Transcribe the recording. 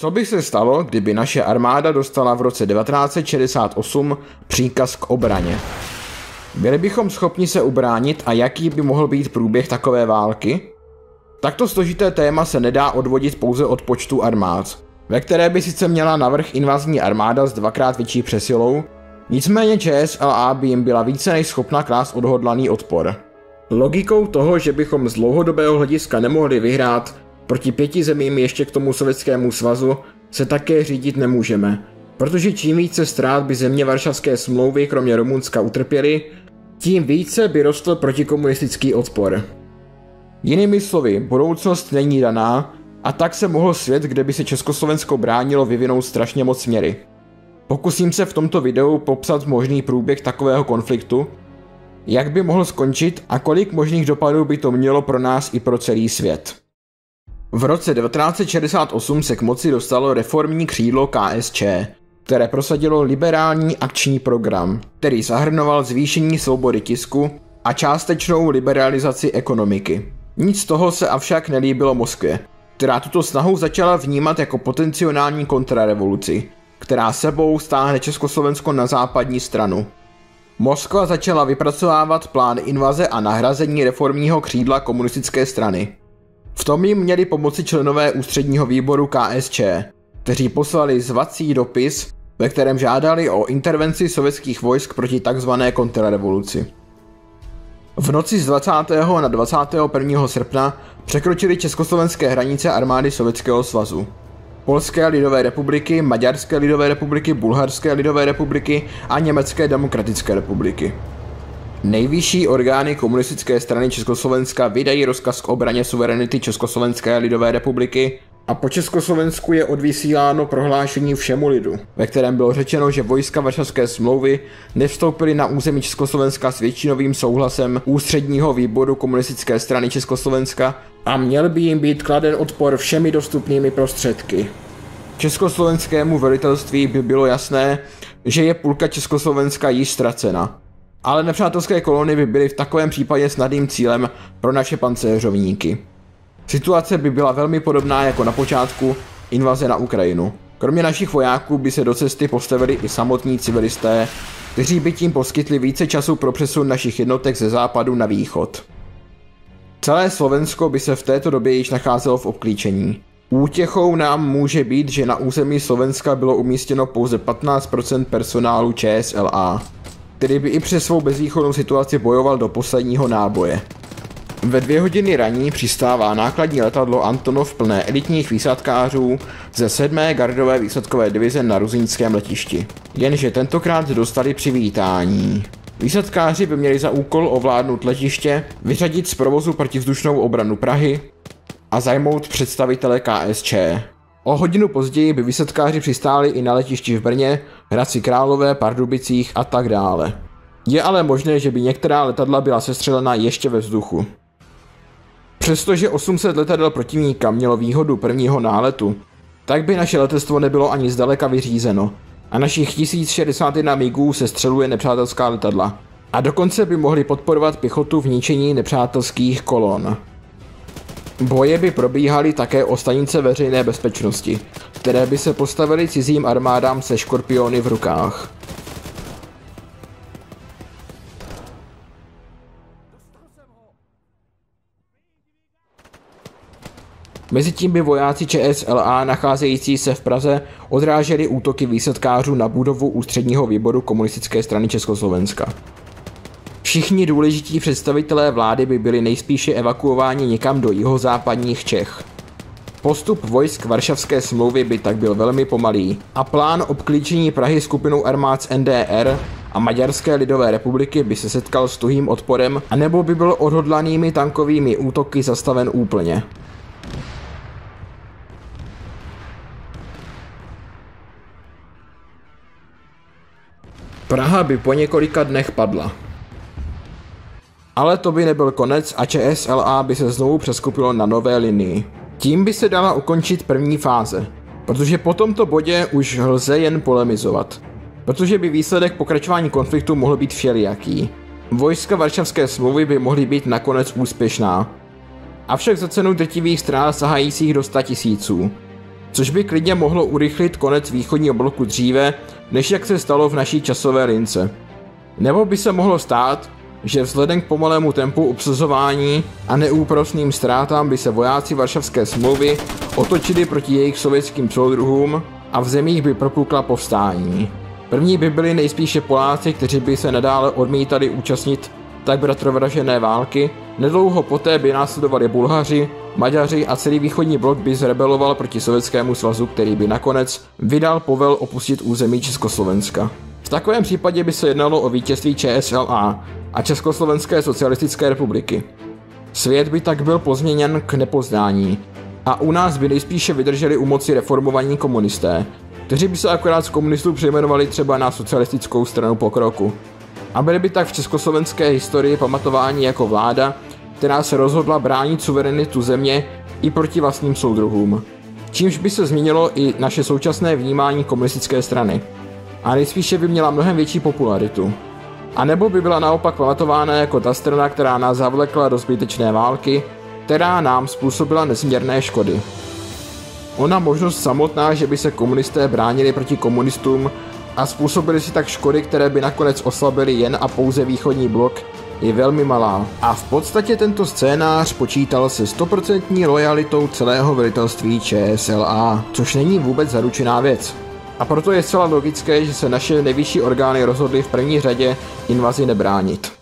Co by se stalo, kdyby naše armáda dostala v roce 1968 příkaz k obraně? Byli bychom schopni se ubránit a jaký by mohl být průběh takové války? Takto složité téma se nedá odvodit pouze od počtu armád, ve které by sice měla navrch invazní armáda s dvakrát větší přesilou, nicméně ČSLA by jim byla více než schopna klást odhodlaný odpor. Logikou toho, že bychom z dlouhodobého hlediska nemohli vyhrát proti 5 zemím ještě k tomu Sovětskému svazu, se také řídit nemůžeme, protože čím více ztrát by země Varšavské smlouvy kromě Rumunska utrpěly, tím více by rostl protikomunistický odpor. Jinými slovy, budoucnost není daná a tak se mohl svět, kde by se Československo bránilo, vyvinout strašně moc směry. Pokusím se v tomto videu popsat možný průběh takového konfliktu, jak by mohl skončit a kolik možných dopadů by to mělo pro nás i pro celý svět. V roce 1968 se k moci dostalo reformní křídlo KSČ, které prosadilo liberální akční program, který zahrnoval zvýšení svobody tisku a částečnou liberalizaci ekonomiky. Nic z toho se avšak nelíbilo Moskvě, která tuto snahu začala vnímat jako potenciální kontrarevoluci, která sebou stáhne Československo na západní stranu. Moskva začala vypracovávat plán invaze a nahrazení reformního křídla komunistické strany. V tom jim měli pomoci členové ústředního výboru KSČ, kteří poslali zvací dopis, ve kterém žádali o intervenci sovětských vojsk proti takzvané kontrarevoluci. V noci z 20. na 21. srpna překročily československé hranice armády Sovětského svazu. Polské lidové republiky, Maďarské lidové republiky, Bulharské lidové republiky a Německé demokratické republiky. Nejvyšší orgány komunistické strany Československa vydají rozkaz k obraně suverenity Československé lidové republiky a po Československu je odvysíláno prohlášení všemu lidu, ve kterém bylo řečeno, že vojska Varšavské smlouvy nevstoupily na území Československa s většinovým souhlasem ústředního výboru komunistické strany Československa a měl by jim být kladen odpor všemi dostupnými prostředky. Československému velitelství by bylo jasné, že je půlka Československa již ztracena, ale nepřátelské kolony by byly v takovém případě snadným cílem pro naše pancéřovníky. Situace by byla velmi podobná jako na počátku invaze na Ukrajinu. Kromě našich vojáků by se do cesty postavili i samotní civilisté, kteří by tím poskytli více času pro přesun našich jednotek ze západu na východ. Celé Slovensko by se v této době již nacházelo v obklíčení. Útěchou nám může být, že na území Slovenska bylo umístěno pouze 15% personálu ČSLA, který by i přes svou bezvýchodnou situaci bojoval do posledního náboje. Ve 2 hodiny raní přistává nákladní letadlo Antonov plné elitních výsadkářů ze 7. gardové výsadkové divize na Ruzyňském letišti. Jenže tentokrát dostali přivítání. Výsadkáři by měli za úkol ovládnout letiště, vyřadit z provozu protivzdušnou obranu Prahy a zajmout představitele KSČ. O hodinu později by výsadkáři přistáli i na letišti v Brně, Hradci Králové, Pardubicích a tak dále. Je ale možné, že by některá letadla byla sestřelena ještě ve vzduchu. Přestože 800 letadel protivníka mělo výhodu prvního náletu, tak by naše letectvo nebylo ani zdaleka vyřízeno a našich 1061 migů sestřeluje nepřátelská letadla. A dokonce by mohli podporovat pěchotu v ničení nepřátelských kolon. Boje by probíhaly také o stanice veřejné bezpečnosti, které by se postavily cizím armádám se škorpiony v rukách. Mezitím by vojáci ČSLA nacházející se v Praze odráželi útoky výsadkářů na budovu ústředního výboru komunistické strany Československa. Všichni důležití představitelé vlády by byli nejspíše evakuováni někam do jihozápadních Čech. Postup vojsk Varšavské smlouvy by tak byl velmi pomalý a plán obklíčení Prahy skupinou armád z NDR a Maďarské lidové republiky by se setkal s tuhým odporem anebo by byl odhodlanými tankovými útoky zastaven úplně. Praha by po několika dnech padla. Ale to by nebyl konec a ČSLA by se znovu přeskupilo na nové linii. Tím by se dala ukončit první fáze, protože po tomto bodě už lze jen polemizovat. Protože by výsledek pokračování konfliktu mohl být všelijaký. Vojska Varšavské smlouvy by mohly být nakonec úspěšná. Avšak za cenu drtivých ztrát sahajících do 100 000. což by klidně mohlo urychlit konec východního bloku dříve, než jak se stalo v naší časové lince. Nebo by se mohlo stát, že vzhledem k pomalému tempu obsazování a neúprosným ztrátám by se vojáci Varšavské smlouvy otočili proti jejich sovětským soudruhům a v zemích by propukla povstání. První by byli nejspíše Poláci, kteří by se nadále odmítali účastnit tak bratrovražené války. Nedlouho poté by následovali Bulhaři, Maďaři a celý východní blok by zrebeloval proti Sovětskému svazu, který by nakonec vydal povel opustit území Československa. V takovém případě by se jednalo o vítězství ČSLA a Československé socialistické republiky. Svět by tak byl pozměněn k nepoznání a u nás by nejspíše vydrželi u moci reformovaní komunisté, kteří by se akorát z komunistů přejmenovali třeba na socialistickou stranu pokroku. A byli by tak v československé historii pamatováni jako vláda, která se rozhodla bránit suverenitu země i proti vlastním soudruhům. Čímž by se změnilo i naše současné vnímání komunistické strany. A nejspíše by měla mnohem větší popularitu. A nebo by byla naopak pamatována jako ta strana, která nás zavlekla do zbytečné války, která nám způsobila nezměrné škody. Ona možnost samotná, že by se komunisté bránili proti komunistům a způsobili si tak škody, které by nakonec oslabily jen a pouze východní blok, je velmi malá. A v podstatě tento scénář počítal se 100% lojalitou celého velitelství ČSLA, což není vůbec zaručená věc. A proto je zcela logické, že se naše nejvyšší orgány rozhodly v první řadě invazi nebránit.